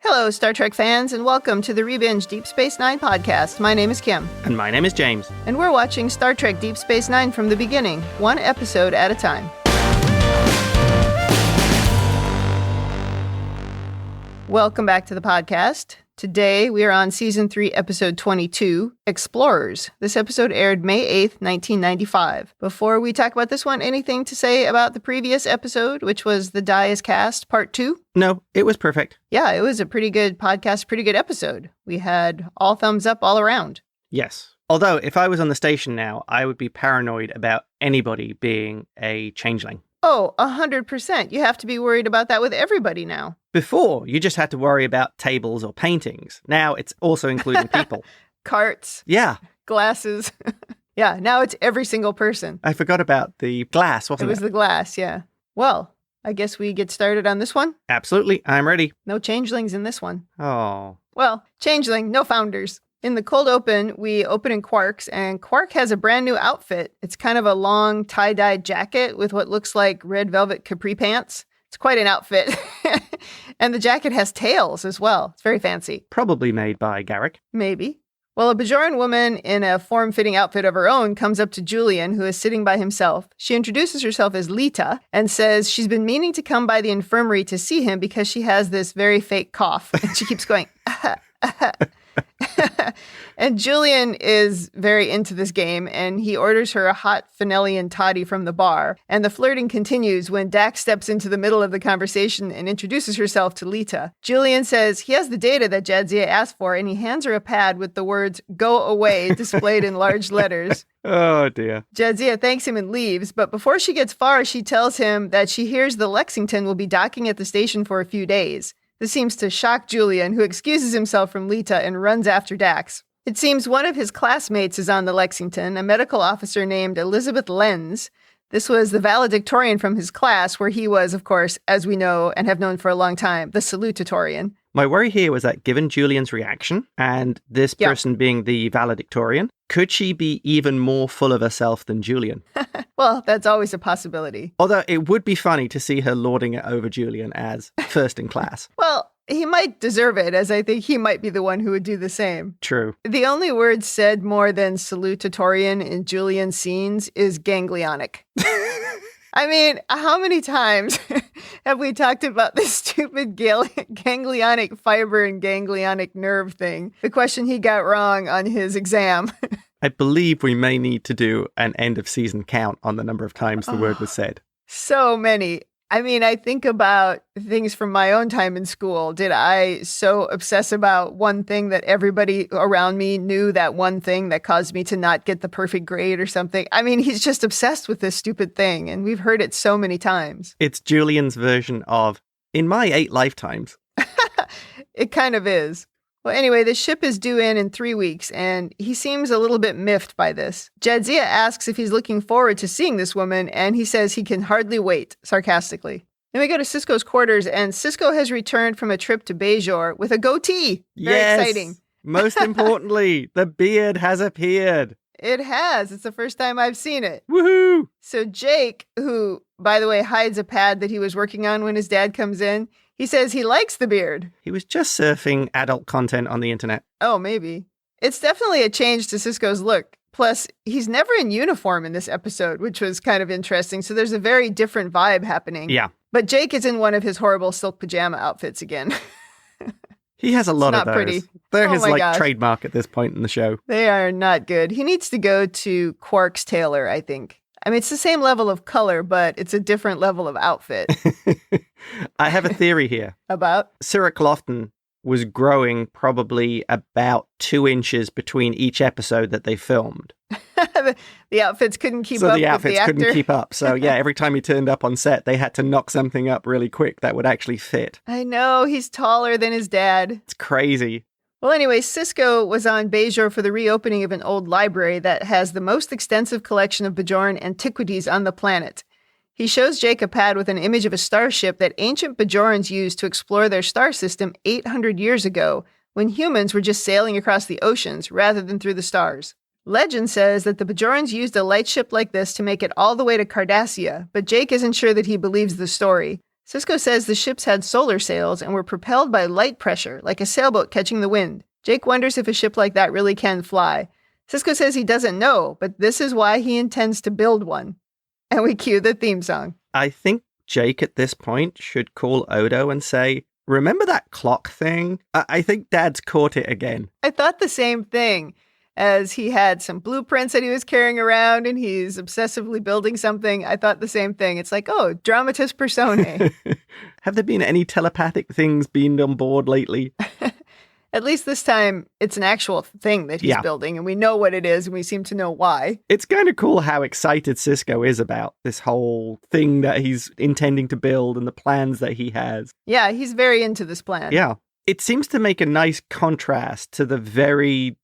Hello, Star Trek fans, and welcome to the Rebinge Deep Space Nine podcast. My name is Kim. And my name is James. And we're watching Star Trek Deep Space Nine from the beginning, one episode at a time. Welcome back to the podcast. Today, we are on Season 3, Episode 22, Explorers. This episode aired May 8th, 1995. Before we talk about this one, anything to say about the previous episode, which was The Die is Cast, Part 2? No, it was perfect. Yeah, it was a pretty good podcast, pretty good episode. We had all thumbs up all around. Yes. Although, if I was on the station now, I would be paranoid about anybody being a changeling. Oh, 100%. You have to be worried about that with everybody now. Before, you just had to worry about tables or paintings. Now it's also including people. Carts. Yeah. Glasses. Yeah, now it's every single person. I forgot about the glass, wasn't it? It was the glass, yeah. Well, I guess we get started on this one? Absolutely. I'm ready. No changelings in this one. Oh. Well, changeling, no founders. In the cold open, we open in Quark's, and Quark has a brand new outfit. It's kind of a long tie-dyed jacket with what looks like red velvet capri pants. It's quite an outfit. And the jacket has tails as well. It's very fancy. Probably made by Garrick. Maybe. Well, a Bajoran woman in a form-fitting outfit of her own comes up to Julian, who is sitting by himself. She introduces herself as Lita and says she's been meaning to come by the infirmary to see him because she has this very fake cough. And she keeps going, And Julian is very into this game, and he orders her a hot Fennelian toddy from the bar. And the flirting continues when Dax steps into the middle of the conversation and introduces herself to Lita. Julian says he has the data that Jadzia asked for, and he hands her a pad with the words, "Go away," displayed in large letters. Oh, dear. Jadzia thanks him and leaves, but before she gets far, she tells him that she hears the Lexington will be docking at the station for a few days. This seems to shock Julian, who excuses himself from Lita and runs after Dax. It seems one of his classmates is on the Lexington, a medical officer named Elizabeth Lenz. This was the valedictorian from his class, where he was, of course, as we know and have known for a long time, the salutatorian. My worry here was that given Julian's reaction, and this person being the valedictorian, could she be even more full of herself than Julian? Well, that's always a possibility. Although it would be funny to see her lording it over Julian as first in class. Well, he might deserve it, as I think he might be the one who would do the same. True. The only word said more than salutatorian in Julian's scenes is ganglionic. I mean, how many times have we talked about this stupid ganglionic fiber and ganglionic nerve thing? The question he got wrong on his exam. I believe we may need to do an end of season count on the number of times the word was said. So many. I mean, I think about things from my own time in school. Did I so obsess about one thing that everybody around me knew that one thing that caused me to not get the perfect grade or something? I mean, he's just obsessed with this stupid thing, and we've heard it so many times. It's Julian's version of, in my 8 lifetimes. It kind of is. Well, anyway, the ship is due in 3 weeks, and he seems a little bit miffed by this. Jadzia asks if he's looking forward to seeing this woman, and he says he can hardly wait, sarcastically. Then we go to Sisko's quarters, and Sisko has returned from a trip to Bajor with a goatee. Very exciting. Most importantly, the beard has appeared. It has. It's the first time I've seen it. Woohoo! So Jake, who, by the way, hides a pad that he was working on when his dad comes in, he says he likes the beard. He was just surfing adult content on the internet. Oh, maybe. It's definitely a change to Sisko's look. Plus, he's never in uniform in this episode, which was kind of interesting. So there's a very different vibe happening. Yeah. But Jake is in one of his horrible silk pajama outfits again. He has a lot of those. Pretty. They're his trademark at this point in the show. They are not good. He needs to go to Quark's tailor, I think. I mean, it's the same level of color, but it's a different level of outfit. I have a theory here. About? Cyril Lofton was growing probably about 2 inches between each episode that they filmed. The outfits couldn't keep up. So the outfits with the couldn't keep up. So yeah, every time he turned up on set, they had to knock something up really quick that would actually fit. I know, he's taller than his dad. It's crazy. Well, anyway, Sisko was on Bajor for the reopening of an old library that has the most extensive collection of Bajoran antiquities on the planet. He shows Jake a pad with an image of a starship that ancient Bajorans used to explore their star system 800 years ago, when humans were just sailing across the oceans rather than through the stars. Legend says that the Bajorans used a light ship like this to make it all the way to Cardassia, but Jake isn't sure that he believes the story. Sisko says the ships had solar sails and were propelled by light pressure, like a sailboat catching the wind. Jake wonders if a ship like that really can fly. Sisko says he doesn't know, but this is why he intends to build one. And we cue the theme song. I think Jake at this point should call Odo and say, remember that clock thing? I think Dad's caught it again. I thought the same thing, as he had some blueprints that he was carrying around and he's obsessively building something. I thought the same thing. It's like, oh, dramatis personae. Have there been any telepathic things beamed on board lately? At least this time, it's an actual thing that he's building, and we know what it is, and we seem to know why. It's kind of cool how excited Sisko is about this whole thing that he's intending to build and the plans that he has. Yeah, he's very into this plan. Yeah. It seems to make a nice contrast to the very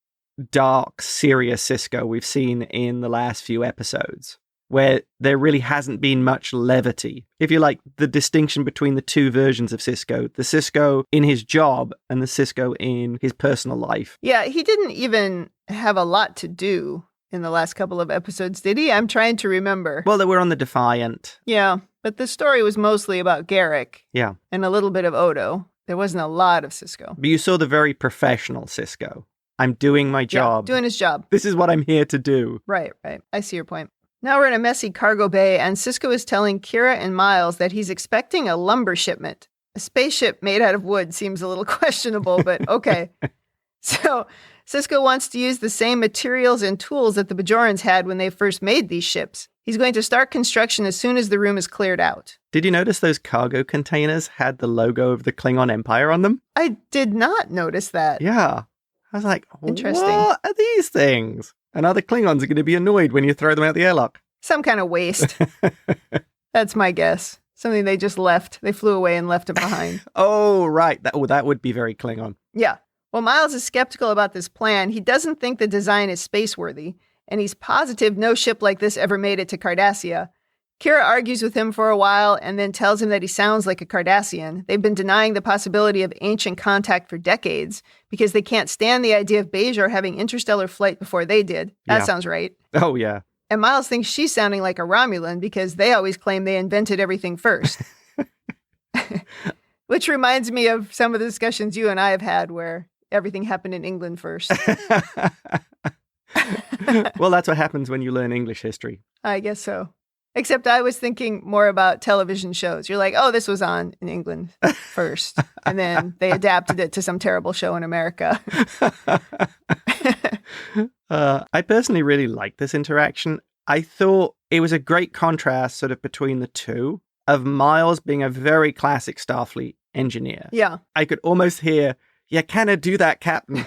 dark, serious Sisko we've seen in the last few episodes, where there really hasn't been much levity. If you like, the distinction between the two versions of Sisko, the Sisko in his job and the Sisko in his personal life. Yeah, he didn't even have a lot to do in the last couple of episodes, did he? I'm trying to remember. Well, they were on the Defiant. Yeah, but the story was mostly about Garrick. Yeah. And a little bit of Odo. There wasn't a lot of Sisko. But you saw the very professional Sisko. I'm doing my job. Yeah, doing his job. This is what I'm here to do. Right. I see your point. Now we're in a messy cargo bay, and Sisko is telling Kira and Miles that he's expecting a lumber shipment. A spaceship made out of wood seems a little questionable, but okay. So Sisko wants to use the same materials and tools that the Bajorans had when they first made these ships. He's going to start construction as soon as the room is cleared out. Did you notice those cargo containers had the logo of the Klingon Empire on them? I did not notice that. Yeah. I was like, interesting. What are these things? And other Klingons are going to be annoyed when you throw them out the airlock. Some kind of waste. That's my guess. Something they just left. They flew away and left it behind. Oh, right. That would be very Klingon. Yeah. Well, Miles is skeptical about this plan. He doesn't think the design is space-worthy, and he's positive no ship like this ever made it to Cardassia. Kira argues with him for a while and then tells him that he sounds like a Cardassian. They've been denying the possibility of ancient contact for decades because they can't stand the idea of Bajor having interstellar flight before they did. That sounds right. Oh, yeah. And Miles thinks she's sounding like a Romulan because they always claim they invented everything first. Which reminds me of some of the discussions you and I have had where everything happened in England first. Well, that's what happens when you learn English history. I guess so. Except I was thinking more about television shows. You're like, oh, this was on in England first. And then they adapted it to some terrible show in America. I personally really liked this interaction. I thought it was a great contrast sort of between the two, of Miles being a very classic Starfleet engineer. Yeah. I could almost hear, yeah, can I do that, Captain?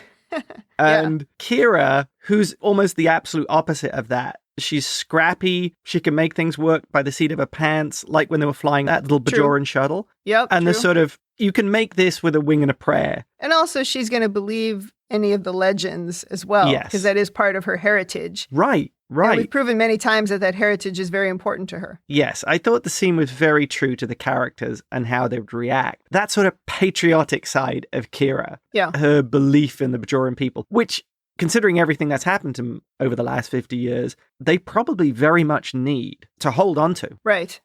And Kira, who's almost the absolute opposite of that. She's scrappy. She can make things work by the seat of her pants, like when they were flying that little Bajoran shuttle. Yep. And the sort of, you can make this with a wing and a prayer. And also she's going to believe any of the legends as well. Yes. Because that is part of her heritage. Right. And we've proven many times that heritage is very important to her. Yes, I thought the scene was very true to the characters and how they would react. That sort of patriotic side of Kira. Yeah. Her belief in the Bajoran people, which, considering everything that's happened to them over the last 50 years, they probably very much need to hold on to. Right.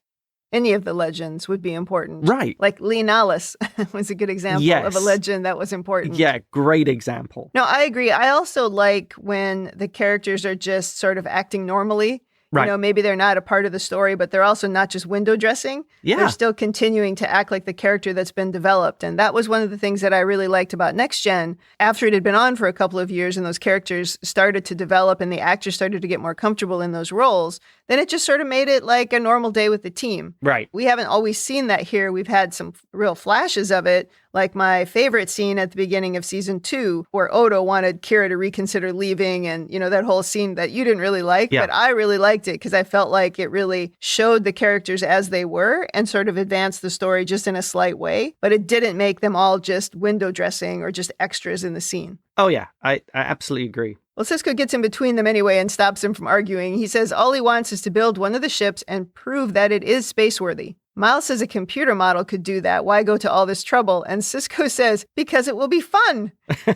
Any of the legends would be important. Right. Like Leonalis was a good example of a legend that was important. Yeah, great example. No, I agree. I also like when the characters are just sort of acting normally. Right. You know, maybe they're not a part of the story, but they're also not just window dressing. Yeah. They're still continuing to act like the character that's been developed. And that was one of the things that I really liked about Next Gen. After it had been on for a couple of years and those characters started to develop and the actors started to get more comfortable in those roles, then it just sort of made it like a normal day with the team. Right. We haven't always seen that here. We've had some real flashes of it. Like my favorite scene at the beginning of season 2, where Odo wanted Kira to reconsider leaving, and, you know, that whole scene that you didn't really like, but I really liked it because I felt like it really showed the characters as they were and sort of advanced the story just in a slight way, but it didn't make them all just window dressing or just extras in the scene. Oh, yeah, I absolutely agree. Well, Sisko gets in between them anyway and stops him from arguing. He says all he wants is to build one of the ships and prove that it is spaceworthy. Miles says a computer model could do that. Why go to all this trouble? And Sisko says, because it will be fun.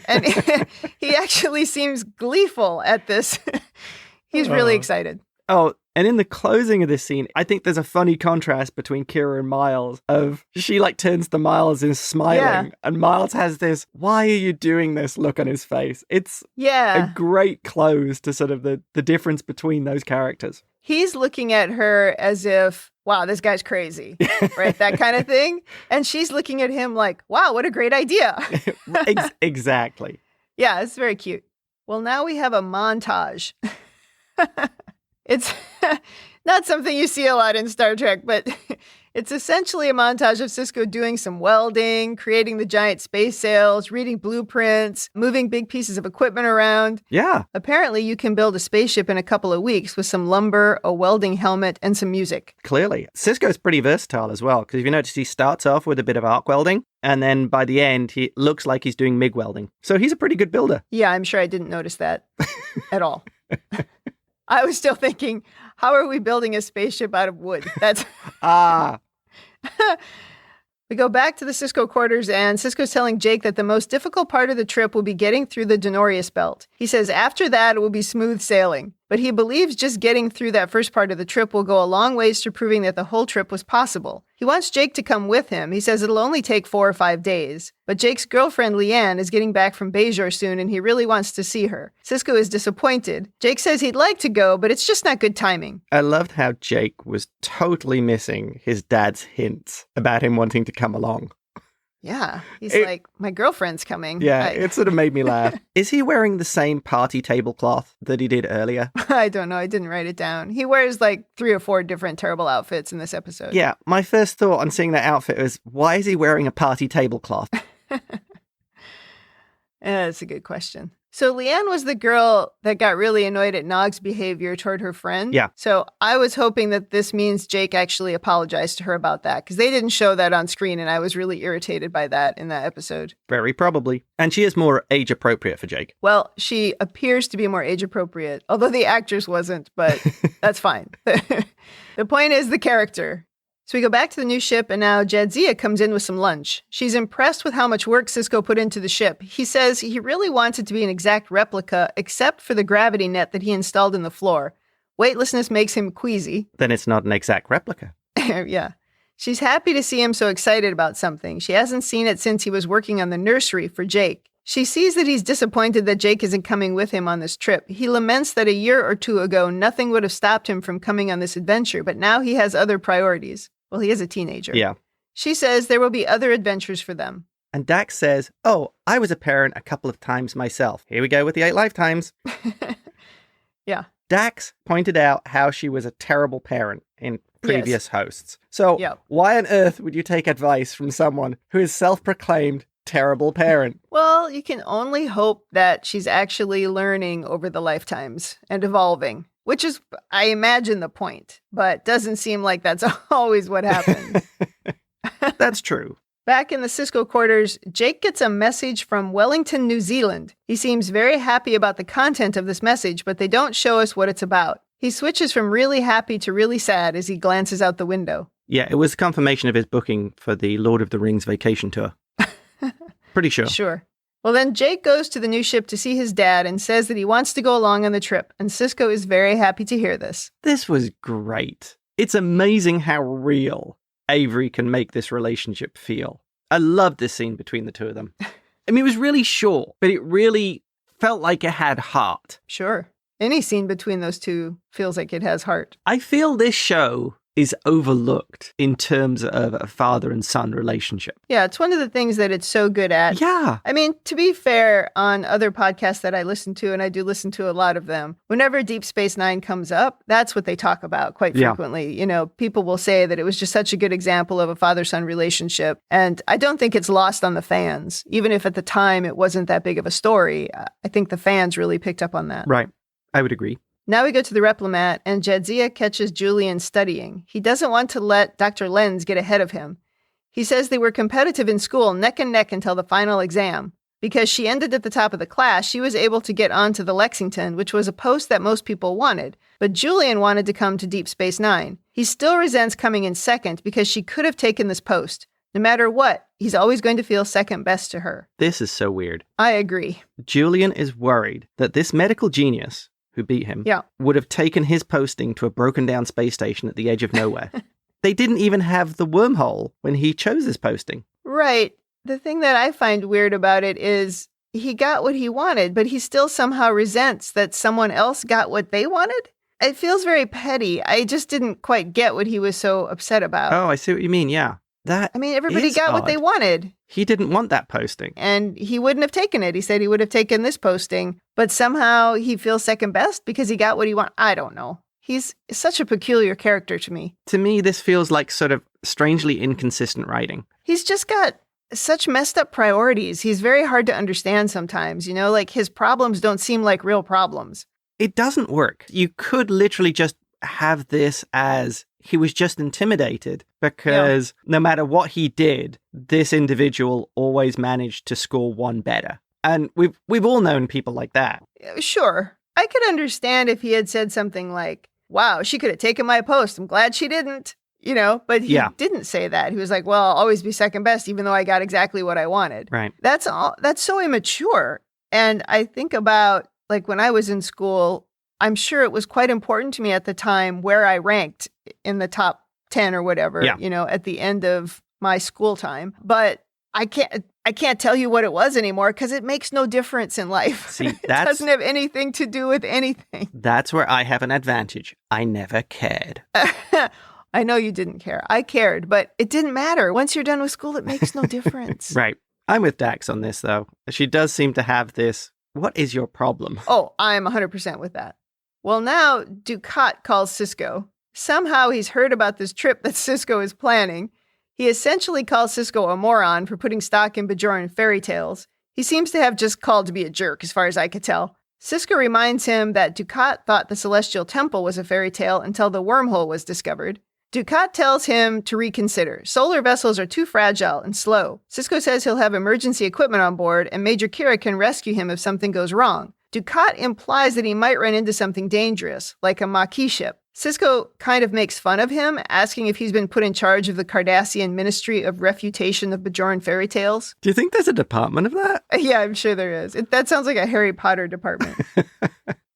And he actually seems gleeful at this. He's really excited. Oh, And in the closing of this scene, I think there's a funny contrast between Kira and Miles of she like turns to Miles and smiling and Miles has this, why are you doing this look on his face. It's a great close to sort of the difference between those characters. He's looking at her as if, wow, this guy's crazy, right? That kind of thing. And she's looking at him like, wow, what a great idea. Exactly. Yeah, it's very cute. Well, now we have a montage. It's not something you see a lot in Star Trek, but it's essentially a montage of Sisko doing some welding, creating the giant space sails, reading blueprints, moving big pieces of equipment around. Yeah. Apparently, you can build a spaceship in a couple of weeks with some lumber, a welding helmet, and some music. Clearly. Sisko's pretty versatile as well, because if you notice, he starts off with a bit of arc welding, and then by the end, he looks like he's doing MIG welding. So he's a pretty good builder. Yeah, I'm sure I didn't notice that at all. I was still thinking, how are we building a spaceship out of wood? That's We go back to the Sisko quarters, and Sisko's telling Jake that the most difficult part of the trip will be getting through the Denorius belt. He says after that, it will be smooth sailing. But he believes just getting through that first part of the trip will go a long ways to proving that the whole trip was possible. He wants Jake to come with him. He says it'll only take 4 or 5 days. But Jake's girlfriend, Leanne, is getting back from Bajor soon, and he really wants to see her. Sisko is disappointed. Jake says he'd like to go, but it's just not good timing. I loved how Jake was totally missing his dad's hints about him wanting to come along. Yeah, he's like, my girlfriend's coming. Yeah, it sort of made me laugh. Is he wearing the same party tablecloth that he did earlier? I don't know. I didn't write it down. He wears like 3 or 4 different terrible outfits in this episode. Yeah, my first thought on seeing that outfit was, why is he wearing a party tablecloth? That's a good question. So Leanne was the girl that got really annoyed at Nog's behavior toward her friend. Yeah. So I was hoping that this means Jake actually apologized to her about that, because they didn't show that on screen, and I was really irritated by that in that episode. Very probably. And she is more age appropriate for Jake. Well, she appears to be more age appropriate, although the actress wasn't, but that's fine. The point is the character. So we go back to the new ship, and now Jadzia comes in with some lunch. She's impressed with how much work Sisko put into the ship. He says he really wants it to be an exact replica, except for the gravity net that he installed in the floor. Weightlessness makes him queasy. Then it's not an exact replica. Yeah. She's happy to see him so excited about something. She hasn't seen it since he was working on the nursery for Jake. She sees that he's disappointed that Jake isn't coming with him on this trip. He laments that a year or 2 ago, nothing would have stopped him from coming on this adventure, but now he has other priorities. Well, he is a teenager. Yeah. She says there will be other adventures for them. And Dax says, oh, I was a parent a couple of times myself. Here we go with the 8 lifetimes. Yeah. Dax pointed out how she was a terrible parent in previous hosts. So why on earth would you take advice from someone who is self-proclaimed terrible parent? Well, you can only hope that she's actually learning over the lifetimes and evolving. Which is, I imagine, the point, but doesn't seem like that's always what happens. That's true. Back in the Sisko quarters, Jake gets a message from Wellington, New Zealand. He seems very happy about the content of this message, but they don't show us what it's about. He switches from really happy to really sad as he glances out the window. Yeah, it was confirmation of his booking for the Lord of the Rings vacation tour. Pretty sure. Sure. Well, then Jake goes to the new ship to see his dad and says that he wants to go along on the trip, and Sisko is very happy to hear this. This was great. It's amazing how real Avery can make this relationship feel. I love this scene between the two of them. I mean, it was really short, but it really felt like it had heart. Sure. Any scene between those two feels like it has heart. I feel this show is overlooked in terms of a father and son relationship. Yeah, it's one of the things that it's so good at. Yeah. I mean, to be fair, on other podcasts that I listen to, and I do listen to a lot of them, whenever Deep Space Nine comes up, that's what they talk about quite frequently. You know, people will say that it was just such a good example of a father-son relationship. And I don't think it's lost on the fans. Even if at the time it wasn't that big of a story, I think the fans really picked up on that. Right. I would agree. Now we go to the Replimat, and Jadzia catches Julian studying. He doesn't want to let Dr. Lenz get ahead of him. He says they were competitive in school, neck and neck until the final exam. Because she ended at the top of the class, she was able to get onto the Lexington, which was a post that most people wanted. But Julian wanted to come to Deep Space Nine. He still resents coming in second because she could have taken this post. No matter what, he's always going to feel second best to her. This is so weird. I agree. Julian is worried that this medical genius, who beat him, Yeah. would have taken his posting to a broken down space station at the edge of nowhere. They didn't even have the wormhole when he chose his posting. Right. The thing that I find weird about it is he got what he wanted, but he still somehow resents that someone else got what they wanted. It feels very petty. I just didn't quite get what he was so upset about. Oh, I see what you mean. Yeah. Everybody is got what they odd. wanted. He didn't want that posting. And he wouldn't have taken it. He said he would have taken this posting, but somehow he feels second best because he got what he wanted. I don't know. He's such a peculiar character to me. To me, this feels like sort of strangely inconsistent writing. He's just got such messed up priorities. He's very hard to understand sometimes, like his problems don't seem like real problems. It doesn't work. You could literally just have this as he was just intimidated because no matter what he did, this individual always managed to score one better. And we've all known people like that. Sure. I could understand if he had said something like, wow, she could have taken my post. I'm glad she didn't, but he didn't say that. He was like, well, I'll always be second best, even though I got exactly what I wanted. Right. That's so immature. And I think about like when I was in school, I'm sure it was quite important to me at the time where I ranked in the top 10 or whatever, at the end of my school time. But I can't tell you what it was anymore because it makes no difference in life. See, it doesn't have anything to do with anything. That's where I have an advantage. I never cared. I know you didn't care. I cared, but it didn't matter. Once you're done with school, it makes no difference. Right. I'm with Dax on this, though. She does seem to have this, what is your problem? Oh, I'm 100% with that. Well, now Dukat calls Sisko. Somehow he's heard about this trip that Sisko is planning. He essentially calls Sisko a moron for putting stock in Bajoran fairy tales. He seems to have just called to be a jerk, as far as I could tell. Sisko reminds him that Dukat thought the Celestial Temple was a fairy tale until the wormhole was discovered. Dukat tells him to reconsider. Solar vessels are too fragile and slow. Sisko says he'll have emergency equipment on board, and Major Kira can rescue him if something goes wrong. Dukat implies that he might run into something dangerous, like a Maquis ship. Sisko kind of makes fun of him, asking if he's been put in charge of the Cardassian Ministry of Refutation of Bajoran Fairy Tales. Do you think there's a department of that? Yeah, I'm sure there is. That sounds like a Harry Potter department.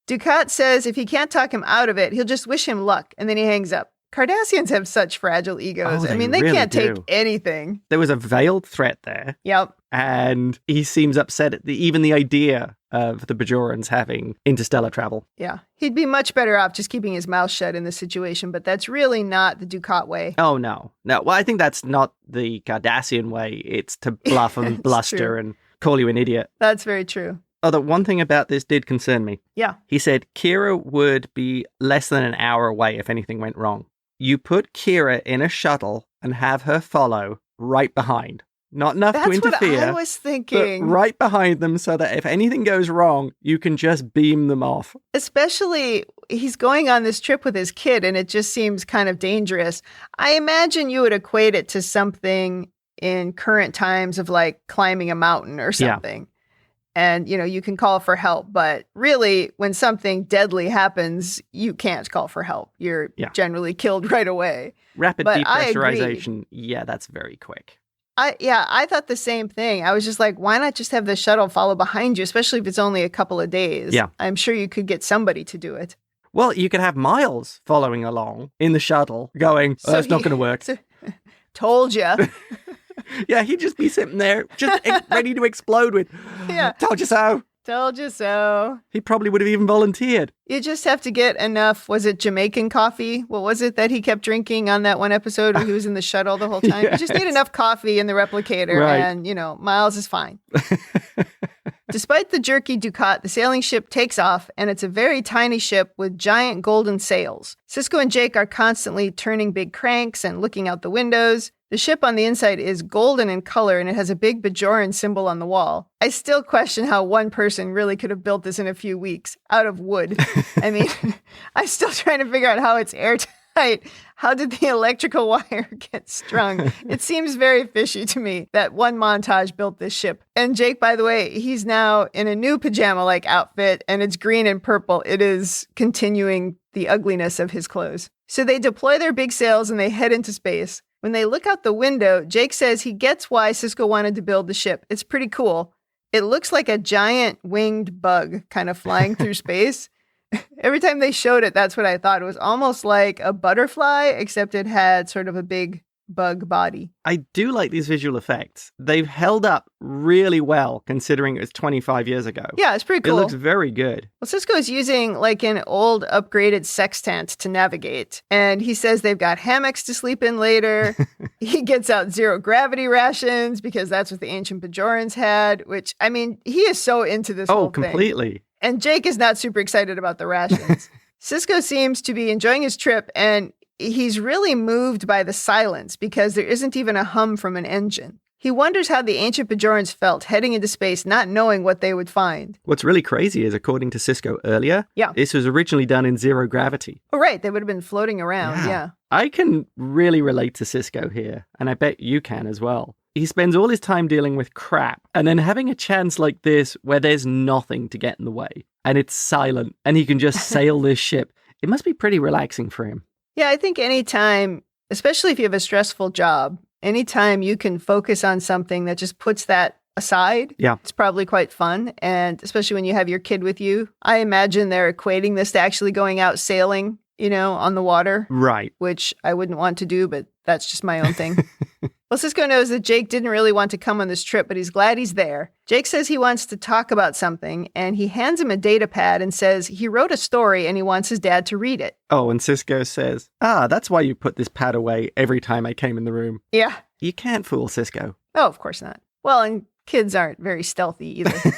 Dukat says if he can't talk him out of it, he'll just wish him luck, and then he hangs up. Cardassians have such fragile egos. Oh, they really can't do. take anything. There was a veiled threat there. Yep. And he seems upset at even the idea of the Bajorans having interstellar travel. Yeah. He'd be much better off just keeping his mouth shut in this situation, but that's really not the Dukat way. Oh, no. No, well, I think that's not the Cardassian way. It's to bluff and bluster true. And call you an idiot. That's very true. Although one thing about this did concern me. Yeah. He said Kira would be less than an hour away if anything went wrong. You put Kira in a shuttle and have her follow right behind. Not enough to interfere. That's what I was thinking. But right behind them so that if anything goes wrong, you can just beam them off. Especially, he's going on this trip with his kid, and it just seems kind of dangerous. I imagine you would equate it to something in current times of like climbing a mountain or something. Yeah. And, you can call for help. But really, when something deadly happens, you can't call for help. You're generally killed right away. Rapid depressurization. Yeah, that's very quick. I thought the same thing. I was just like, why not just have the shuttle follow behind you, especially if it's only a couple of days? Yeah. I'm sure you could get somebody to do it. Well, you could have Miles following along in the shuttle going, that's not going to work. Told ya. Yeah, he'd just be sitting there, just ready to explode with, told you so. Told you so. He probably would have even volunteered. You just have to get enough, was it Jamaican coffee? What was it that he kept drinking on that one episode where he was in the shuttle the whole time? Yes. You just need enough coffee in the replicator and, Miles is fine. Despite the jerky Dukat, the sailing ship takes off, and it's a very tiny ship with giant golden sails. Sisko and Jake are constantly turning big cranks and looking out the windows. The ship on the inside is golden in color, and it has a big Bajoran symbol on the wall. I still question how one person really could have built this in a few weeks, out of wood. I mean, I'm still trying to figure out how it's airtight. How did the electrical wire get strung? It seems very fishy to me that one montage built this ship. And Jake, by the way, he's now in a new pajama-like outfit, and it's green and purple. It is continuing the ugliness of his clothes. So they deploy their big sails, and they head into space. When they look out the window, Jake says he gets why Sisko wanted to build the ship. It's pretty cool. It looks like a giant winged bug kind of flying through space. Every time they showed it, that's what I thought. It was almost like a butterfly, except it had sort of a big bug body. I do like these visual effects. They've held up really well considering it was 25 years ago. Yeah, it's pretty cool. It looks very good. Well, Sisko's using like an old upgraded sextant to navigate. And he says they've got hammocks to sleep in later. He gets out zero gravity rations because that's what the ancient Bajorans had, which, I mean, he is so into this whole thing. Oh, completely. And Jake is not super excited about the rations. Sisko seems to be enjoying his trip, and he's really moved by the silence because there isn't even a hum from an engine. He wonders how the ancient Bajorans felt heading into space, not knowing what they would find. What's really crazy is, according to Sisko earlier, this was originally done in zero gravity. Oh, right. They would have been floating around. Yeah. I can really relate to Sisko here, and I bet you can as well. He spends all his time dealing with crap, and then having a chance like this where there's nothing to get in the way, and it's silent, and he can just sail this ship. It must be pretty relaxing for him. Yeah, I think anytime, especially if you have a stressful job, anytime you can focus on something that just puts that aside, it's probably quite fun. And especially when you have your kid with you, I imagine they're equating this to actually going out sailing, you know, on the water. Right. Which I wouldn't want to do, but that's just my own thing. Well, Sisko knows that Jake didn't really want to come on this trip, but he's glad he's there. Jake says he wants to talk about something, and he hands him a data pad and says he wrote a story and he wants his dad to read it. Oh, and Sisko says, that's why you put this pad away every time I came in the room. Yeah. You can't fool Sisko. Oh, of course not. Well, and kids aren't very stealthy either.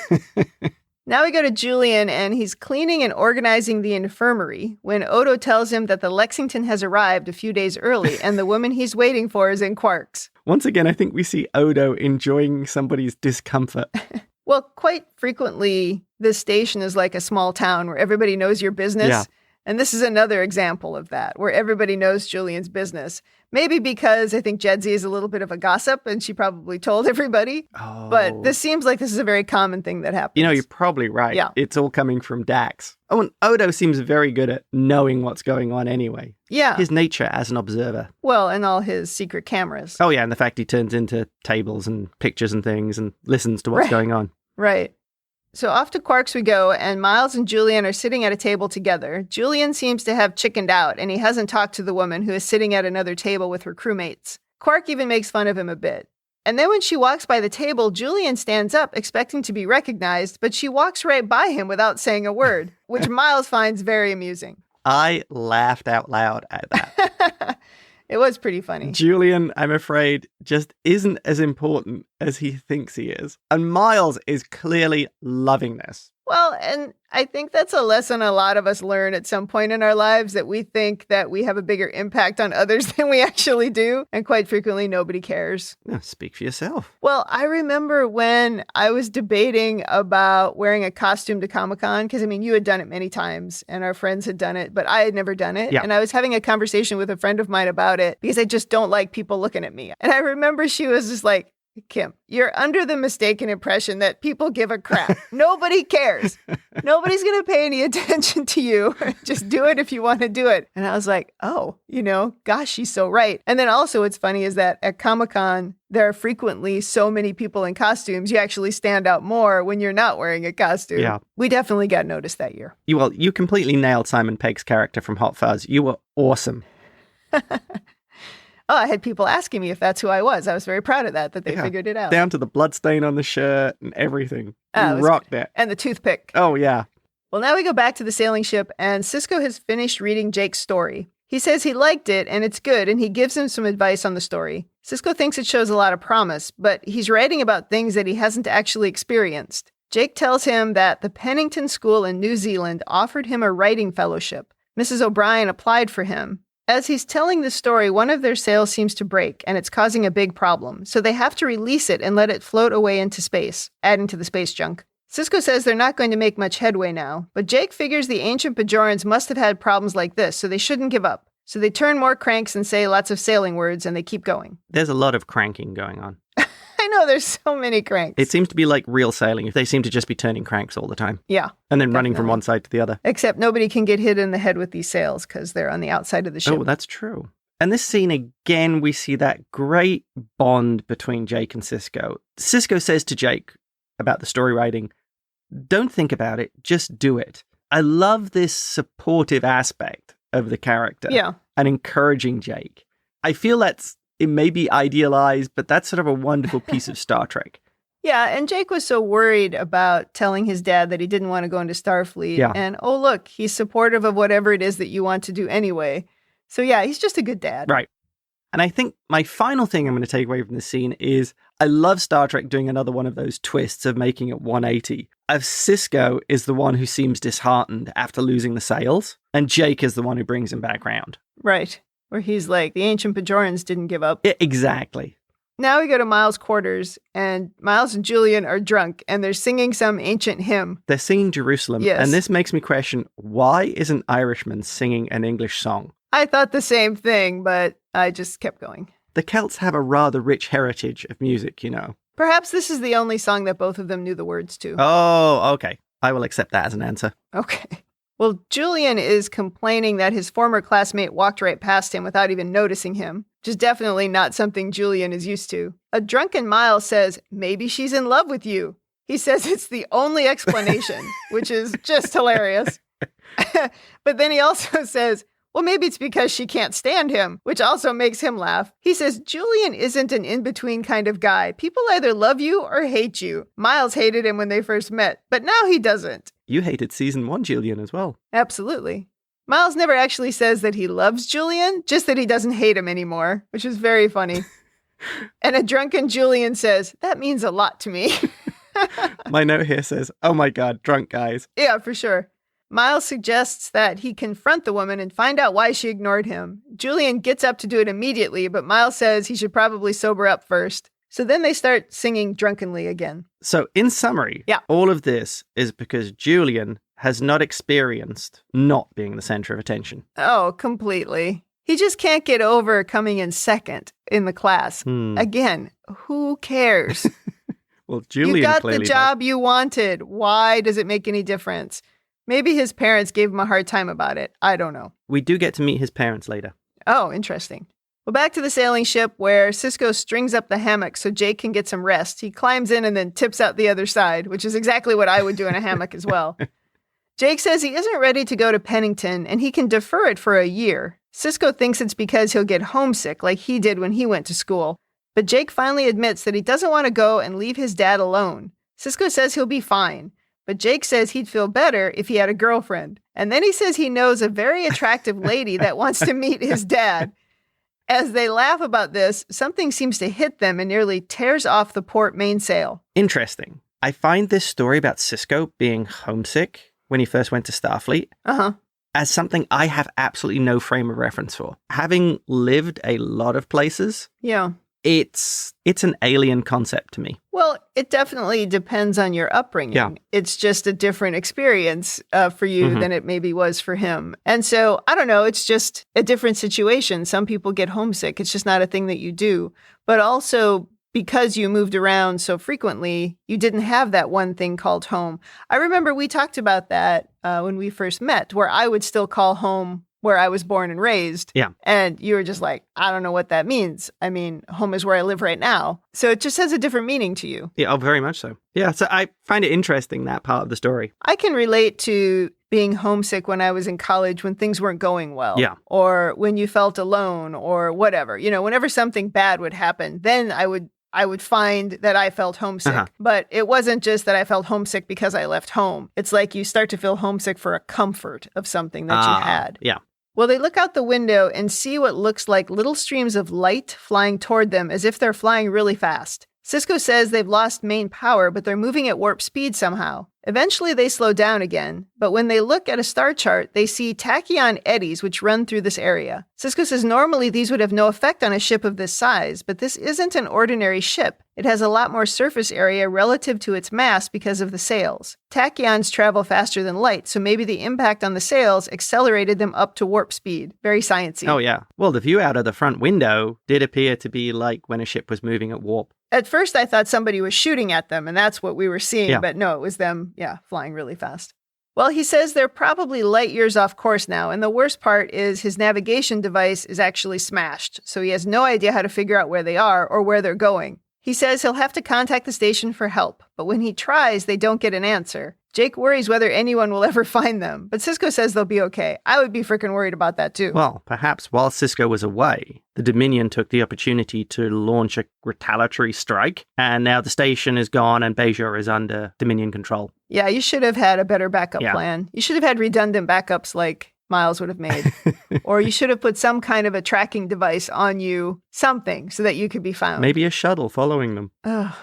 Now we go to Julian, and he's cleaning and organizing the infirmary when Odo tells him that the Lexington has arrived a few days early and the woman he's waiting for is in Quarks. Once again, I think we see Odo enjoying somebody's discomfort. Well, quite frequently, this station is like a small town where everybody knows your business. Yeah. And this is another example of that, where everybody knows Julian's business. Maybe because I think Jedzi is a little bit of a gossip and she probably told everybody. Oh. But this seems like this is a very common thing that happens. You know, you're probably right. Yeah. It's all coming from Dax. Oh, and Odo seems very good at knowing what's going on anyway. Yeah. His nature as an observer. Well, and all his secret cameras. Oh, yeah, and the fact he turns into tables and pictures and things and listens to what's going on. Right. So off to Quarks we go, and Miles and Julian are sitting at a table together. Julian seems to have chickened out, and he hasn't talked to the woman who is sitting at another table with her crewmates. Quark even makes fun of him a bit. And then when she walks by the table, Julian stands up, expecting to be recognized, but she walks right by him without saying a word, which Miles finds very amusing. I laughed out loud at that. It was pretty funny. Julian, I'm afraid, just isn't as important as he thinks he is. And Miles is clearly loving this. Well, and I think that's a lesson a lot of us learn at some point in our lives, that we think that we have a bigger impact on others than we actually do. And quite frequently, nobody cares. Speak for yourself. Well, I remember when I was debating about wearing a costume to Comic-Con, because, I mean, you had done it many times and our friends had done it, but I had never done it. Yeah. And I was having a conversation with a friend of mine about it because I just don't like people looking at me. And I remember she was just like, Kim, you're under the mistaken impression that people give a crap. Nobody cares. Nobody's going to pay any attention to you. Just do it if you want to do it. And I was like, oh, you know, gosh, she's so right. And then also what's funny is that at Comic-Con, there are frequently so many people in costumes. You actually stand out more when you're not wearing a costume. Yeah. We definitely got noticed that year. You completely nailed Simon Pegg's character from Hot Fuzz. You were awesome. Oh, I had people asking me if that's who I was. I was very proud of that they figured it out. Down to the bloodstain on the shirt and everything. You rocked it. And the toothpick. Oh, yeah. Well, now we go back to the sailing ship, and Sisko has finished reading Jake's story. He says he liked it, and it's good, and he gives him some advice on the story. Sisko thinks it shows a lot of promise, but he's writing about things that he hasn't actually experienced. Jake tells him that the Pennington School in New Zealand offered him a writing fellowship. Mrs. O'Brien applied for him. As he's telling the story, one of their sails seems to break, and it's causing a big problem, so they have to release it and let it float away into space, adding to the space junk. Sisko says they're not going to make much headway now, but Jake figures the ancient Bajorans must have had problems like this, so they shouldn't give up. So they turn more cranks and say lots of sailing words, and they keep going. There's a lot of cranking going on. I know, there's so many cranks. It seems to be like real sailing. They seem to just be turning cranks all the time. Yeah. And then running from one side to the other. Except nobody can get hit in the head with these sails because they're on the outside of the ship. Oh, that's true. And this scene, again, we see that great bond between Jake and Sisko. Sisko says to Jake about the story writing, don't think about it, just do it. I love this supportive aspect of the character. Yeah. And encouraging Jake. I feel it may be idealized, but that's sort of a wonderful piece of Star Trek. Yeah, and Jake was so worried about telling his dad that he didn't want to go into Starfleet. Yeah. And, oh, look, he's supportive of whatever it is that you want to do anyway. So, yeah, he's just a good dad. Right. And I think my final thing I'm going to take away from this scene is I love Star Trek doing another one of those twists of making it 180. Of Sisko is the one who seems disheartened after losing the sails, and Jake is the one who brings him back round. Right. Where he's like, the ancient Bajorans didn't give up. Yeah, exactly. Now we go to Miles' quarters, and Miles and Julian are drunk, and they're singing some ancient hymn. They're singing Jerusalem, Yes. and this makes me question, why is an Irishman singing an English song? I thought the same thing, but I just kept going. The Celts have a rather rich heritage of music, you know. Perhaps this is the only song that both of them knew the words to. Oh, okay. I will accept that as an answer. Okay. Well, Julian is complaining that his former classmate walked right past him without even noticing him, which is definitely not something Julian is used to. A drunken Miles says, maybe she's in love with you. He says it's the only explanation, which is just hilarious. But then he also says, well, maybe it's because she can't stand him, which also makes him laugh. He says, Julian isn't an in-between kind of guy. People either love you or hate you. Miles hated him when they first met, but now he doesn't. You hated season 1, Julian, as well. Absolutely. Miles never actually says that he loves Julian, just that he doesn't hate him anymore, which is very funny. And a drunken Julian says, that means a lot to me. My note here says, oh my God, drunk guys. Yeah, for sure. Miles suggests that he confront the woman and find out why she ignored him. Julian gets up to do it immediately, but Miles says he should probably sober up first. So then they start singing drunkenly again. So in summary, all of this is because Julian has not experienced not being the center of attention. Oh, completely. He just can't get over coming in second in the class. Again, who cares? Well, Julian you got clearly the job you wanted. Why does it make any difference? Maybe his parents gave him a hard time about it. I don't know. We do get to meet his parents later. Oh, interesting. Well, back to the sailing ship where Sisko strings up the hammock so Jake can get some rest. He climbs in and then tips out the other side, which is exactly what I would do in a hammock as well. Jake says he isn't ready to go to Pennington and he can defer it for a year. Sisko thinks it's because he'll get homesick like he did when he went to school. But Jake finally admits that he doesn't want to go and leave his dad alone. Sisko says he'll be fine. But Jake says he'd feel better if he had a girlfriend. And then he says he knows a very attractive lady that wants to meet his dad. As they laugh about this, something seems to hit them and nearly tears off the port mainsail. Interesting. I find this story about Sisko being homesick when he first went to Starfleet as something I have absolutely no frame of reference for. Having lived a lot of places, it's an alien concept to me. Well, it definitely depends on your upbringing. Yeah. It's just a different experience for you than it maybe was for him. And so, I don't know, it's just a different situation. Some people get homesick. It's just not a thing that you do. But also, because you moved around so frequently, you didn't have that one thing called home. I remember we talked about that when we first met, where I would still call home where I was born and raised. Yeah. And you were just like, I don't know what that means. I mean, home is where I live right now. So it just has a different meaning to you. Yeah, oh, very much so. Yeah, so I find it interesting, that part of the story. I can relate to being homesick when I was in college when things weren't going well. Yeah. Or when you felt alone or whatever. You know, whenever something bad would happen, then I would find that I felt homesick. But it wasn't just that I felt homesick because I left home. It's like you start to feel homesick for a comfort of something that you had. Yeah. Well, they look out the window and see what looks like little streams of light flying toward them as if they're flying really fast. Sisko says they've lost main power, but they're moving at warp speed somehow. Eventually, they slow down again, but when they look at a star chart, they see tachyon eddies which run through this area. Sisko says normally these would have no effect on a ship of this size, but this isn't an ordinary ship. It has a lot more surface area relative to its mass because of the sails. Tachyons travel faster than light, so maybe the impact on the sails accelerated them up to warp speed. Very sciencey. Oh, yeah. Well, the view out of the front window did appear to be like when a ship was moving at warp. At first, I thought somebody was shooting at them, and that's what we were seeing. But no, it was them, flying really fast. Well, he says they're probably light years off course now, and the worst part is his navigation device is actually smashed, so he has no idea how to figure out where they are or where they're going. He says he'll have to contact the station for help, but when he tries, they don't get an answer. Jake worries whether anyone will ever find them, but Sisko says they'll be okay. I would be freaking worried about that too. Well, perhaps while Sisko was away, the Dominion took the opportunity to launch a retaliatory strike, and now the station is gone and Bajor is under Dominion control. Yeah, you should have had a better backup plan. You should have had redundant backups like Miles would have made. Or you should have put some kind of a tracking device on you, something, so that you could be found. Maybe a shuttle following them. Ugh,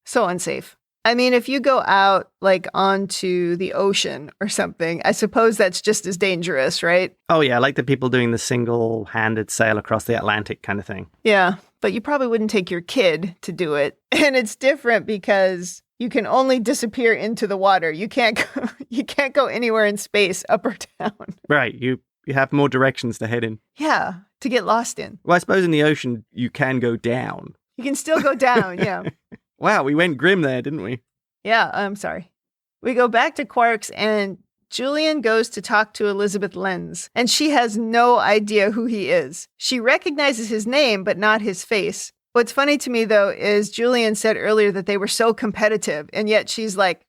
so unsafe. I mean, if you go out, like, onto the ocean or something, I suppose that's just as dangerous, right? Oh, yeah, like the people doing the single-handed sail across the Atlantic kind of thing. Yeah, but you probably wouldn't take your kid to do it. And it's different because you can only disappear into the water. You can't go anywhere in space, up or down. Right, you have more directions to head in. Yeah, to get lost in. Well, I suppose in the ocean, you can go down. You can still go down, yeah. Wow, we went grim there, didn't we? Yeah, I'm sorry. We go back to Quark's and Julian goes to talk to Elizabeth Lenz, and she has no idea who he is. She recognizes his name, but not his face. What's funny to me, though, is Julian said earlier that they were so competitive, and yet she's like,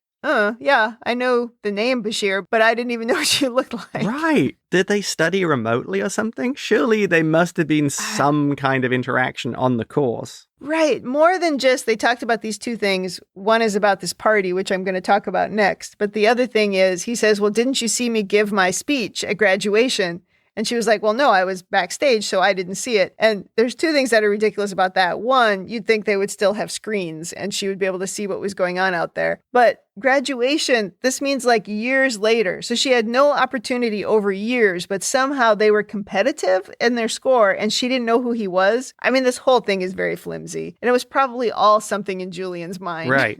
yeah, I know the name Bashir, but I didn't even know what she looked like. Right. Did they study remotely or something? Surely there must have been some kind of interaction on the course. Right. More than just, they talked about these two things. One is about this party, which I'm going to talk about next. But the other thing is, he says, well, didn't you see me give my speech at graduation? And she was like, well, no, I was backstage, so I didn't see it. And there's two things that are ridiculous about that. One, you'd think they would still have screens and she would be able to see what was going on out there. But graduation, this means like years later. So she had no opportunity over years, but somehow they were competitive in their score and she didn't know who he was. I mean, this whole thing is very flimsy. And it was probably all something in Julian's mind. Right.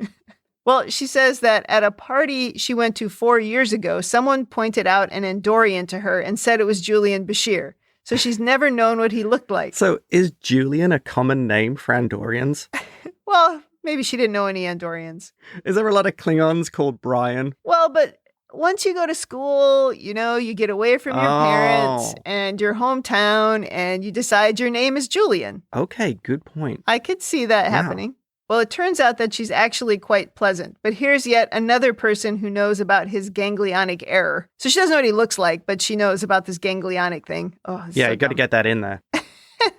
Well, she says that at a party she went to 4 years ago, someone pointed out an Andorian to her and said it was Julian Bashir. So she's never known what he looked like. So is Julian a common name for Andorians? Well, maybe she didn't know any Andorians. Is there a lot of Klingons called Brian? Well, but once you go to school, you know, you get away from your parents and your hometown and you decide your name is Julian. Okay, good point. I could see that happening. Well, it turns out that she's actually quite pleasant, but here's yet another person who knows about his ganglionic error. So she doesn't know what he looks like, but she knows about this ganglionic thing. Oh, yeah, so you got to get that in there.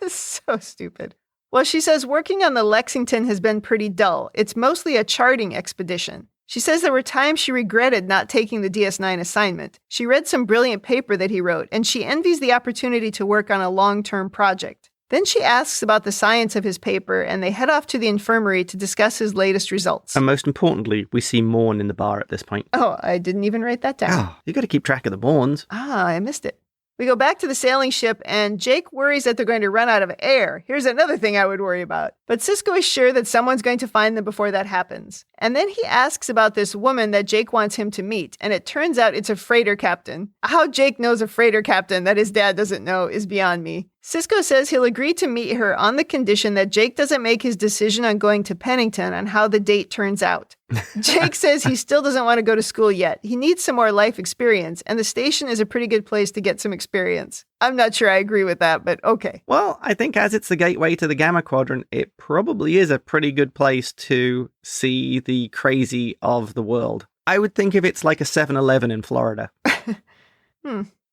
It's so stupid. Well, she says working on the Lexington has been pretty dull. It's mostly a charting expedition. She says there were times she regretted not taking the DS9 assignment. She read some brilliant paper that he wrote, and she envies the opportunity to work on a long-term project. Then she asks about the science of his paper, and they head off to the infirmary to discuss his latest results. And most importantly, we see Morn in the bar at this point. Oh, I didn't even write that down. Oh, you got to keep track of the Morns. I missed it. We go back to the sailing ship, and Jake worries that they're going to run out of air. Here's another thing I would worry about. But Sisko is sure that someone's going to find them before that happens. And then he asks about this woman that Jake wants him to meet, and it turns out it's a freighter captain. How Jake knows a freighter captain that his dad doesn't know is beyond me. Sisko says he'll agree to meet her on the condition that Jake doesn't make his decision on going to Pennington on how the date turns out. Jake says he still doesn't want to go to school yet. He needs some more life experience, and the station is a pretty good place to get some experience. I'm not sure I agree with that, but okay. Well, I think as it's the gateway to the Gamma Quadrant, it probably is a pretty good place to see the crazy of the world. I would think if it's like a 7-Eleven in Florida.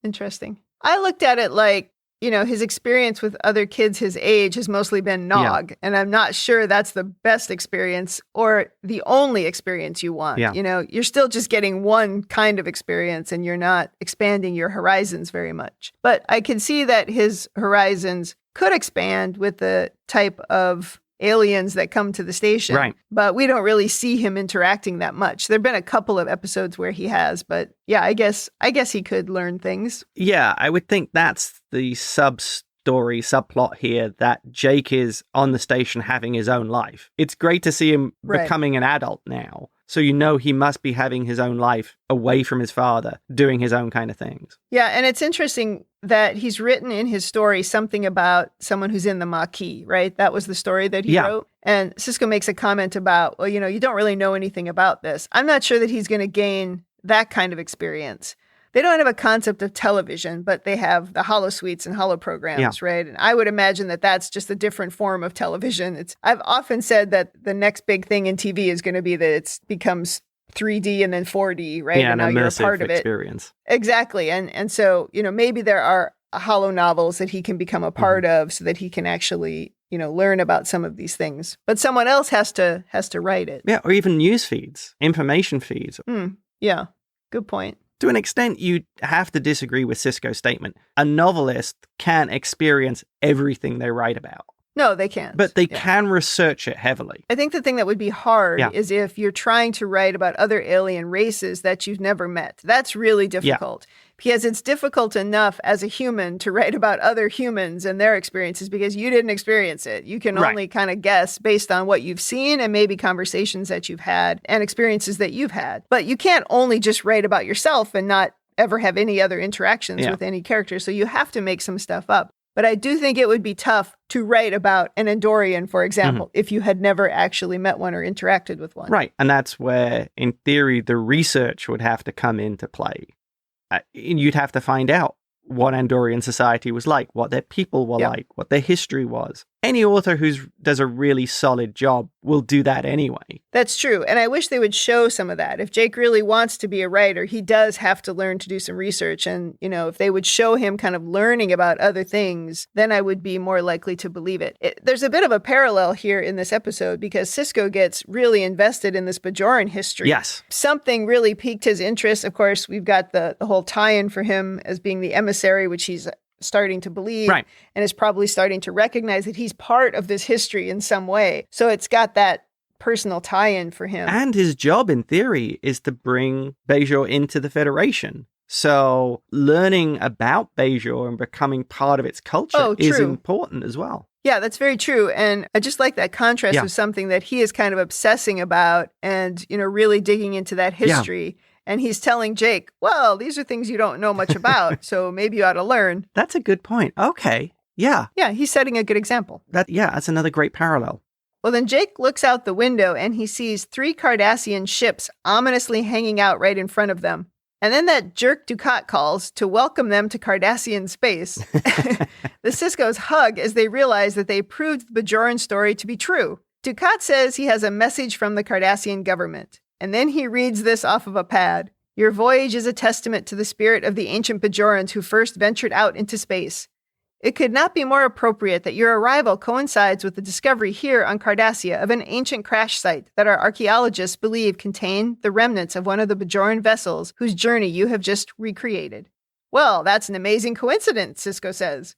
Interesting. I looked at it like, you know, his experience with other kids his age has mostly been Nog, and I'm not sure that's the best experience or the only experience you want. Yeah. You know, you're still just getting one kind of experience and you're not expanding your horizons very much. But I can see that his horizons could expand with the type of aliens that come to the station. Right. But we don't really see him interacting that much. There've been a couple of episodes where he has, but yeah, I guess he could learn things. Yeah, I would think that's the subplot here, that Jake is on the station having his own life. It's great to see him becoming an adult now. So you know he must be having his own life away from his father, doing his own kind of things. Yeah, and it's interesting that he's written in his story something about someone who's in the Maquis, right? That was the story that he wrote. And Sisko makes a comment about, well, you know, you don't really know anything about this. I'm not sure that he's going to gain that kind of experience. They don't have a concept of television, but they have the holosuites and holoprograms, right? And I would imagine that that's just a different form of television. I've often said that the next big thing in TV is going to be that it becomes 3D and then 4D, right? Yeah, and an now you're a immersive part of it. experience. Exactly. And so, maybe there are hollow novels that he can become a part of so that he can actually, learn about some of these things. But someone else has to write it. Yeah, or even news feeds, information feeds. Yeah, good point. To an extent, you have to disagree with Sisko's statement. A novelist can't experience everything they write about. No, they can't. But they can research it heavily. I think the thing that would be hard is if you're trying to write about other alien races that you've never met. That's really difficult. Because it's difficult enough as a human to write about other humans and their experiences because you didn't experience it. You can only kind of guess based on what you've seen and maybe conversations that you've had and experiences that you've had. But you can't only just write about yourself and not ever have any other interactions with any character. So you have to make some stuff up. But I do think it would be tough to write about an Andorian, for example, if you had never actually met one or interacted with one. Right. And that's where, in theory, the research would have to come into play. You'd have to find out what Andorian society was like, what their people were like, what their history was. Any author who does a really solid job will do that anyway. That's true. And I wish they would show some of that. If Jake really wants to be a writer, he does have to learn to do some research. And, if they would show him kind of learning about other things, then I would be more likely to believe it. There's a bit of a parallel here in this episode because Sisko gets really invested in this Bajoran history. Yes. Something really piqued his interest. Of course, we've got the whole tie-in for him as being the emissary, which he's starting to believe and is probably starting to recognize that he's part of this history in some way. So it's got that personal tie-in for him. And his job, in theory, is to bring Bajor into the Federation. So learning about Bajor and becoming part of its culture is important as well. Yeah, that's very true. And I just like that contrast with something that he is kind of obsessing about and, really digging into that history. And he's telling Jake, well, these are things you don't know much about, so maybe you ought to learn. That's a good point. Okay. Yeah. Yeah, he's setting a good example. That's another great parallel. Well, then Jake looks out the window and he sees 3 Cardassian ships ominously hanging out right in front of them. And then that jerk Dukat calls to welcome them to Cardassian space. The Siskos hug as they realize that they proved the Bajoran story to be true. Dukat says he has a message from the Cardassian government. And then he reads this off of a pad. Your voyage is a testament to the spirit of the ancient Bajorans who first ventured out into space. It could not be more appropriate that your arrival coincides with the discovery here on Cardassia of an ancient crash site that our archaeologists believe contained the remnants of one of the Bajoran vessels whose journey you have just recreated. Well, that's an amazing coincidence, Sisko says.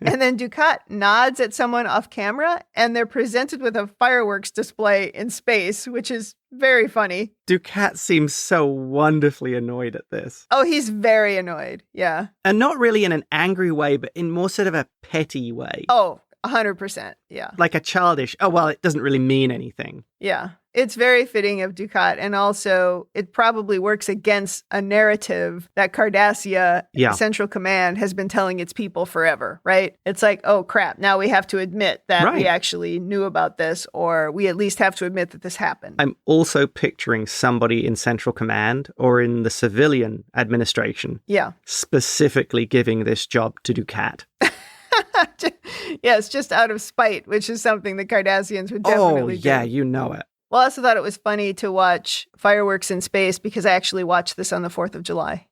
And then Dukat nods at someone off camera, and they're presented with a fireworks display in space, which is very funny. Dukat seems so wonderfully annoyed at this. Oh, he's very annoyed. Yeah. And not really in an angry way, but in more sort of a petty way. Oh, 100%. Yeah. Like a childish, it doesn't really mean anything. Yeah. It's very fitting of Dukat, and also it probably works against a narrative that Cardassia Central Command has been telling its people forever, right? It's like, oh crap, now we have to admit that we actually knew about this, or we at least have to admit that this happened. I'm also picturing somebody in Central Command or in the civilian administration specifically giving this job to Dukat. Yes, just out of spite, which is something the Cardassians would definitely do. Oh, yeah, you know it. Well, I also thought it was funny to watch fireworks in space because I actually watched this on the 4th of July.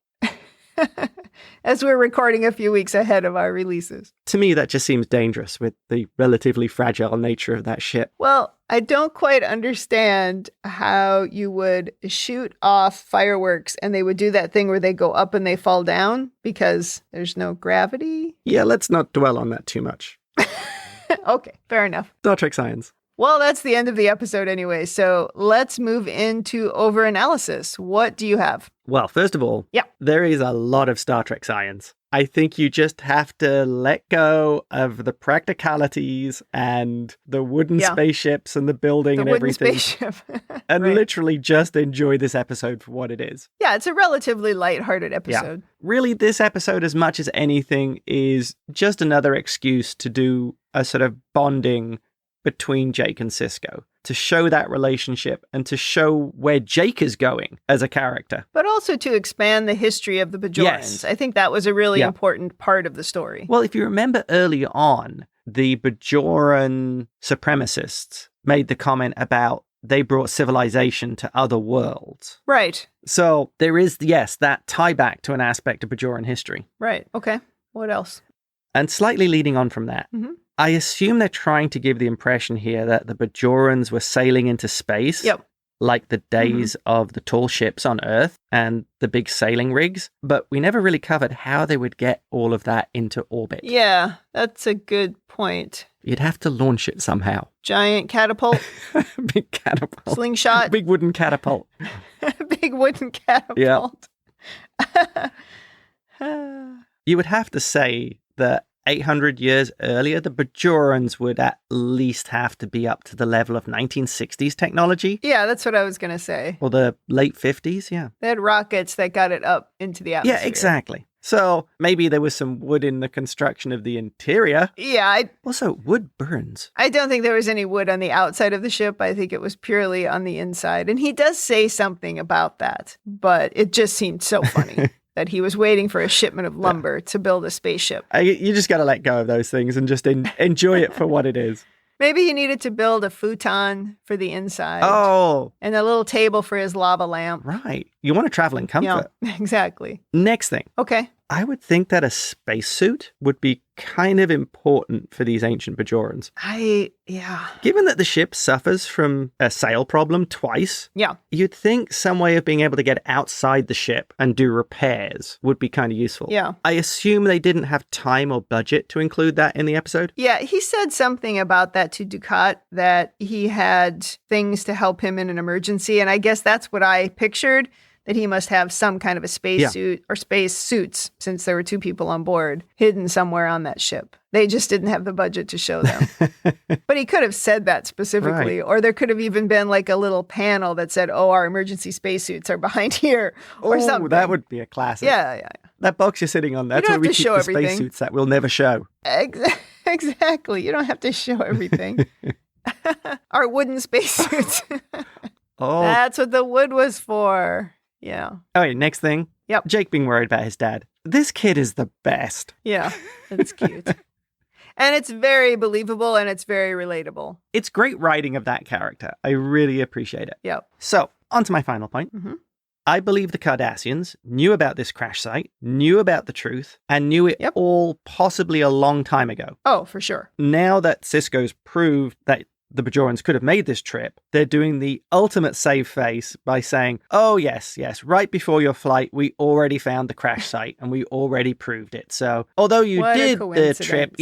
As we're recording a few weeks ahead of our releases. To me, that just seems dangerous with the relatively fragile nature of that ship. Well, I don't quite understand how you would shoot off fireworks and they would do that thing where they go up and they fall down because there's no gravity. Yeah, let's not dwell on that too much. Okay, fair enough. Star Trek science. Well, that's the end of the episode anyway, so let's move into overanalysis. What do you have? Well, first of all, there is a lot of Star Trek science. I think you just have to let go of the practicalities and the wooden spaceships and the building and everything. Spaceship. And literally just enjoy this episode for what it is. Yeah, it's a relatively lighthearted episode. Yeah. Really, this episode, as much as anything, is just another excuse to do a sort of bonding between Jake and Sisko, to show that relationship and to show where Jake is going as a character. But also to expand the history of the Bajorans. Yes. I think that was a really important part of the story. Well, if you remember early on, the Bajoran supremacists made the comment about they brought civilization to other worlds. Right. So there is, yes, that tie back to an aspect of Bajoran history. Right. Okay. What else? And slightly leading on from that, I assume they're trying to give the impression here that the Bajorans were sailing into space. Yep. Like the days of the tall ships on Earth and the big sailing rigs, but we never really covered how they would get all of that into orbit. Yeah, that's a good point. You'd have to launch it somehow. Giant catapult. Big catapult. Slingshot. Big wooden catapult. Big wooden catapult. Yeah. You would have to say that 800 years earlier, the Bajorans would at least have to be up to the level of 1960s technology. Yeah, that's what I was going to say. Or the late 50s, yeah. They had rockets that got it up into the atmosphere. Yeah, exactly. So maybe there was some wood in the construction of the interior. Yeah. Also, wood burns. I don't think there was any wood on the outside of the ship. I think it was purely on the inside. And he does say something about that, but it just seemed so funny. That he was waiting for a shipment of lumber to build a spaceship. You just got to let go of those things and just enjoy it for what it is. Maybe he needed to build a futon for the inside. Oh. And a little table for his lava lamp. Right. You want to travel in comfort. Yeah, exactly. Next thing. Okay. I would think that a spacesuit would be kind of important for these ancient Bajorans. Yeah. Given that the ship suffers from a sail problem twice, Yeah. You'd think some way of being able to get outside the ship and do repairs would be kind of useful. Yeah. I assume they didn't have time or budget to include that in the episode. Yeah, he said something about that to Dukat, that he had things to help him in an emergency. And I guess that's what I pictured, that he must have some kind of a spacesuit or space suits, since there were two people on board, hidden somewhere on that ship. They just didn't have the budget to show them. But he could have said that specifically. Right. Or there could have even been like a little panel that said, oh, our emergency spacesuits are behind here, or something. That would be a classic. Yeah. That box you're sitting on, that's where we keep the spacesuits that we'll never show. Exactly. You don't have to show everything. Our wooden spacesuits. That's what the wood was for. Yeah. All right, next thing. Yep. Jake being worried about his dad. This kid is the best. Yeah, it's cute. And it's very believable and it's very relatable. It's great writing of that character. I really appreciate it. Yep. So, on to my final point. Mm-hmm. I believe the Cardassians knew about this crash site, knew about the truth, and knew it all possibly a long time ago. Oh, for sure. Now that Sisko's proved that the Bajorans could have made this trip, they're doing the ultimate save face by saying, oh, yes, right before your flight, we already found the crash site and we already proved it. So, although you did the trip,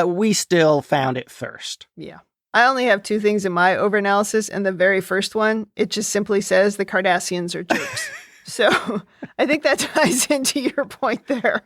we still found it first. Yeah. I only have two things in my overanalysis, and the very first one, it just simply says the Cardassians are jerks. So, I think that ties into your point there.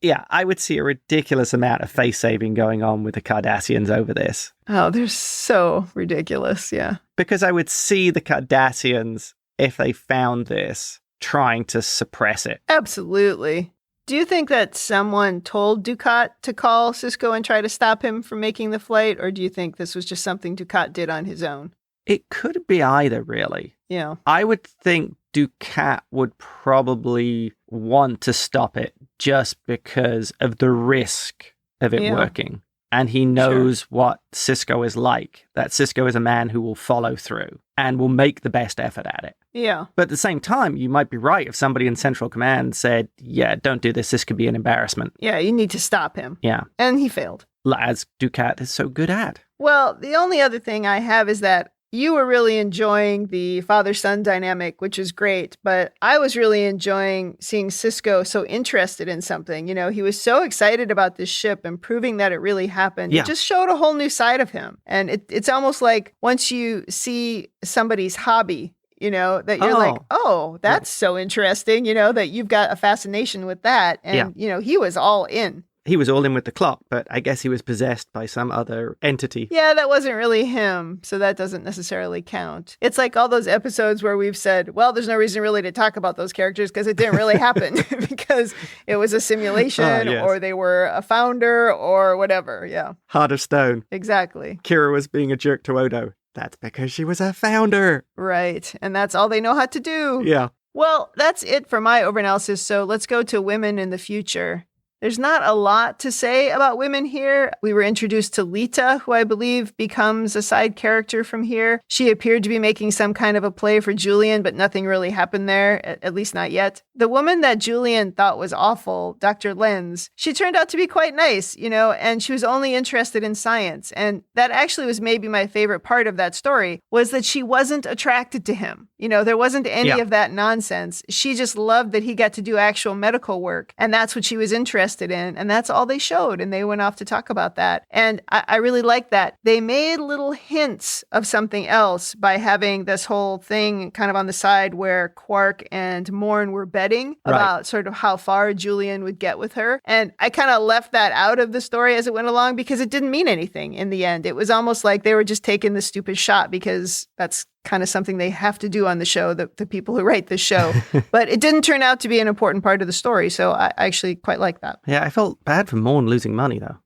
Yeah, I would see a ridiculous amount of face saving going on with the Cardassians over this. Oh, they're so ridiculous, yeah. Because I would see the Cardassians, if they found this, trying to suppress it. Absolutely. Do you think that someone told Dukat to call Sisko and try to stop him from making the flight, or do you think this was just something Dukat did on his own? It could be either, really. Yeah. I would think Dukat would probably want to stop it just because of the risk of it working. And he knows what Sisko is like, that Sisko is a man who will follow through and will make the best effort at it. Yeah. But at the same time, you might be right if somebody in Central Command said, yeah, don't do this. This could be an embarrassment. Yeah, you need to stop him. Yeah. And he failed. As Dukat is so good at. Well, the only other thing I have is that you were really enjoying the father-son dynamic, which is great, but I was really enjoying seeing Sisko so interested in something. You know, he was so excited about this ship and proving that it really happened. Yeah. It just showed a whole new side of him. And it's almost like once you see somebody's hobby, that you're like, oh, that's so interesting, that you've got a fascination with that. And, he was all in. He was all in with the clock, but I guess he was possessed by some other entity. Yeah, that wasn't really him, so that doesn't necessarily count. It's like all those episodes where we've said, well, there's no reason really to talk about those characters because it didn't really happen because it was a simulation or they were a founder or whatever, yeah. Heart of Stone. Exactly. Kira was being a jerk to Odo. That's because she was a founder. Right, and that's all they know how to do. Yeah. Well, that's it for my overanalysis, so let's go to women in the future. There's not a lot to say about women here. We were introduced to Lita, who I believe becomes a side character from here. She appeared to be making some kind of a play for Julian, but nothing really happened there, at least not yet. The woman that Julian thought was awful, Dr. Lenz, she turned out to be quite nice, and she was only interested in science. And that actually was maybe my favorite part of that story, was that she wasn't attracted to him. There wasn't any of that nonsense. She just loved that he got to do actual medical work. And that's what she was interested in. And that's all they showed. And they went off to talk about that. And I really like that. They made little hints of something else by having this whole thing kind of on the side where Quark and Morn were betting about sort of how far Julian would get with her. And I kind of left that out of the story as it went along because it didn't mean anything in the end. It was almost like they were just taking the stupid shot because that's kind of something they have to do on the show, the people who write this show. But it didn't turn out to be an important part of the story, so I actually quite like that. Yeah, I felt bad for Morn losing money, though.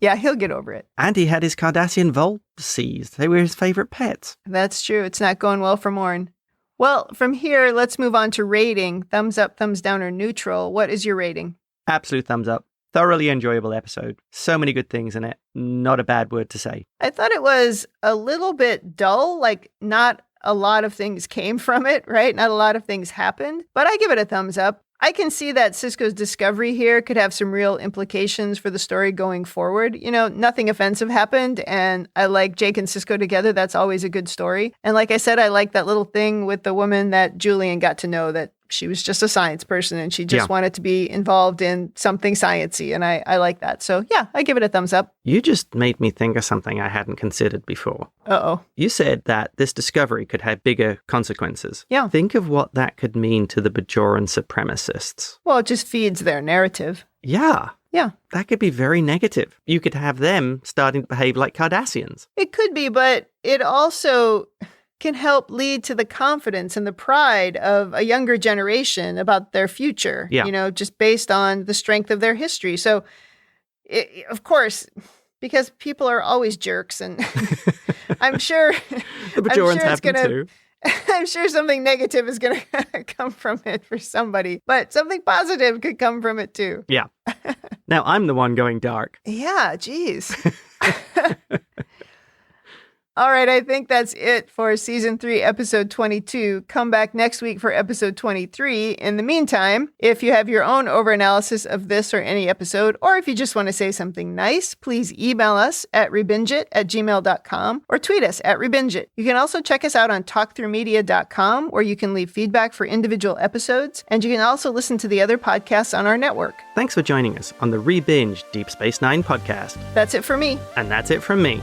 Yeah, he'll get over it. And he had his Cardassian vault seized. They were his favorite pets. That's true. It's not going well for Morn. Well, from here, let's move on to rating. Thumbs up, thumbs down, or neutral. What is your rating? Absolute thumbs up. Thoroughly enjoyable episode. So many good things in it. Not a bad word to say. I thought it was a little bit dull, like not a lot of things came from it, right? Not a lot of things happened, but I give it a thumbs up. I can see that Sisko's discovery here could have some real implications for the story going forward. Nothing offensive happened, and I like Jake and Sisko together. That's always a good story. And like I said, I like that little thing with the woman that Julian got to know, that she was just a science person and she just wanted to be involved in something sciencey. And I like that. So yeah, I give it a thumbs up. You just made me think of something I hadn't considered before. Uh-oh. You said that this discovery could have bigger consequences. Yeah. Think of what that could mean to the Bajoran supremacists. Well, it just feeds their narrative. Yeah. Yeah. That could be very negative. You could have them starting to behave like Cardassians. It could be, but it also can help lead to the confidence and the pride of a younger generation about their future, just based on the strength of their history. So, of course, because people are always jerks, and I'm sure the Bajorans have them too. I'm sure something negative is going to come from it for somebody, but something positive could come from it too. Yeah. Now I'm the one going dark. Yeah, geez. All right, I think that's it for Season 3, Episode 22. Come back next week for Episode 23. In the meantime, if you have your own overanalysis of this or any episode, or if you just want to say something nice, please email us at rebingeit@gmail.com or tweet us at Rebingeit. You can also check us out on talkthroughmedia.com, where you can leave feedback for individual episodes, and you can also listen to the other podcasts on our network. Thanks for joining us on the Rebinge Deep Space Nine podcast. That's it for me. And that's it from me.